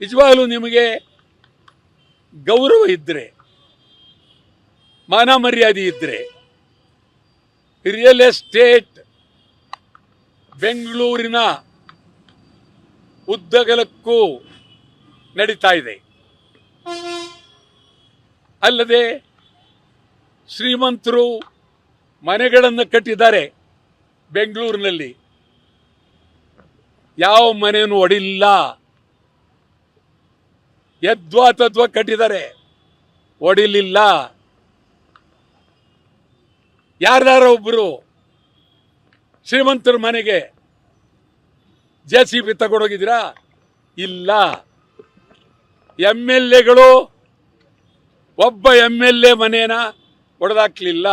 ನಿಜವಾಗಲೂ ನಿಮಗೆ ಗೌರವ ಇದ್ದರೆ, ಮಾನ ಮರ್ಯಾದೆ ಇದ್ದರೆ, ರಿಯಲ್ ಎಸ್ಟೇಟ್ ಬೆಂಗಳೂರಿನ ಉದ್ದಗಲಕ್ಕೂ ನಡೀತಾ ಇದೆ. ಅಲ್ಲದೆ ಶ್ರೀಮಂತರು ಮನೆಗಳನ್ನು ಕಟ್ಟಿದ್ದಾರೆ ಬೆಂಗಳೂರಿನಲ್ಲಿ. ಯಾವ ಮನೆಯನ್ನು ಒಡಿಲ್ಲ, ಯದ್ವಾ ತದ್ವಾ ಕಟ್ಟಿದ್ದಾರೆ, ಒಡಿಲಿಲ್ಲ. ಯಾರ್ದಾರ ಒಬ್ಬರು ಶ್ರೀಮಂತರ ಮನೆಗೆ JCB ತಗೊಂಡೋಗಿದ್ದೀರಾ? ಇಲ್ಲ. MLAಗಳು ಒಬ್ಬ MLA ಮನೆಯನ್ನ ಒಡೆದಾಕ್ಲಿಲ್ಲ,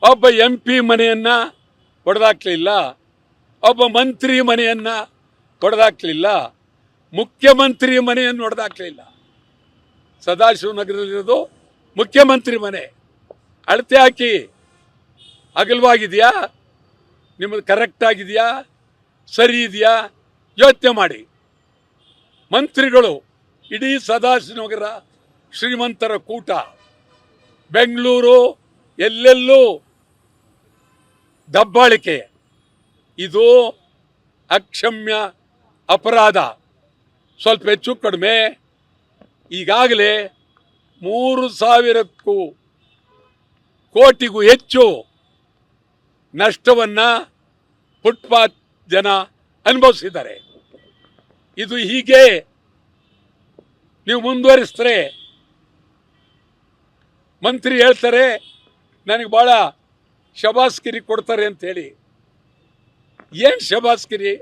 ಒಬ್ಬ MP ಮನೆಯನ್ನ ಒಡೆದಾಕ್ಲಿಲ್ಲ, ಒಬ್ಬ ಮಂತ್ರಿ ಮನೆಯನ್ನ ಒಡೆದಾಕ್ಲಿಲ್ಲ, ಮುಖ್ಯಮಂತ್ರಿ ಮನೆಯನ್ನು ಒಡೆದಾಕ್ಲಿಲ್ಲ. ಸದಾಶಿವನಗರದಲ್ಲಿರೋದು ಮುಖ್ಯಮಂತ್ರಿ ಮನೆ. ಅಳತೆ ಹಾಕಿ, ಅಗಲವಾಗಿದೆಯಾ, ನಿಮ್ಮದು ಕರೆಕ್ಟ್ ಆಗಿದೆಯಾ, ಸರಿ ಇದೆಯಾ, ಯೋಚನೆ ಮಾಡಿ. ಮಂತ್ರಿಗಳು ಇಡೀ ಸದಾಶಿವನಗರ ಶ್ರೀಮಂತರ ಕೂಟ, ಬೆಂಗಳೂರು ಎಲ್ಲೆಲ್ಲೂ ದಬ್ಬಾಳಿಕೆ. ಇದು ಅಕ್ಷಮ್ಯ ಅಪರಾಧ. ಸ್ವಲ್ಪ ಹೆಚ್ಚು ಕಡಿಮೆ ಈಗಾಗಲೇ 3,000 ಕೋಟಿಗೂ ಹೆಚ್ಚು ನಷ್ಟವನ್ನು ಫುಟ್ಪಾತ್ ಜನ ಅನುಭವಿಸಿದ್ದಾರೆ. ಇದು ಹೀಗೆ ನೀವು ಮುಂದುವರಿಸಿದ್ರೆ, ಮಂತ್ರಿ ಹೇಳ್ತಾರೆ ನನಗೆ ಭಾಳ ಶಬಾಸ್ಗಿರಿ ಕೊಡ್ತಾರೆ ಅಂತೇಳಿ. ಏನು ಶಬಾಸ್ಗಿರಿ?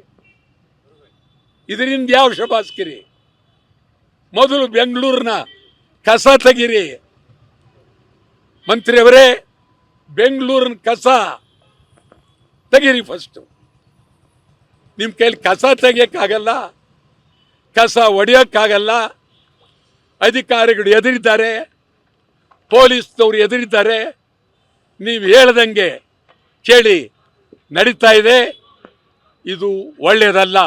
ಇದರಿಂದ ಯಾವ ಶಬಾಸ್ಗಿರಿ? ಮೊದಲು ಬೆಂಗಳೂರಿನ ಕಸ ತೆಗೀರಿ ಮಂತ್ರಿಯವರೇ, ಬೆಂಗಳೂರಿನ ಕಸ ತೆಗೀರಿ ಫಸ್ಟು. ನಿಮ್ಮ ಕೈಲಿ ಕಸ ತೆಗಿಯೋಕ್ಕಾಗಲ್ಲ, ಕಸ ಹೊಡೆಯೋಕ್ಕಾಗಲ್ಲ. ಅಧಿಕಾರಿಗಳು ಎದುರಿದ್ದಾರೆ, ಪೊಲೀಸ್ನವರು ಎದುರಿದ್ದಾರೆ. ನೀವು ಹೇಳ್ದಂಗೆ ಕೇಳಿ ನಡೀತಾ ಇದೆ. ಇದು ಒಳ್ಳೆಯದಲ್ಲ.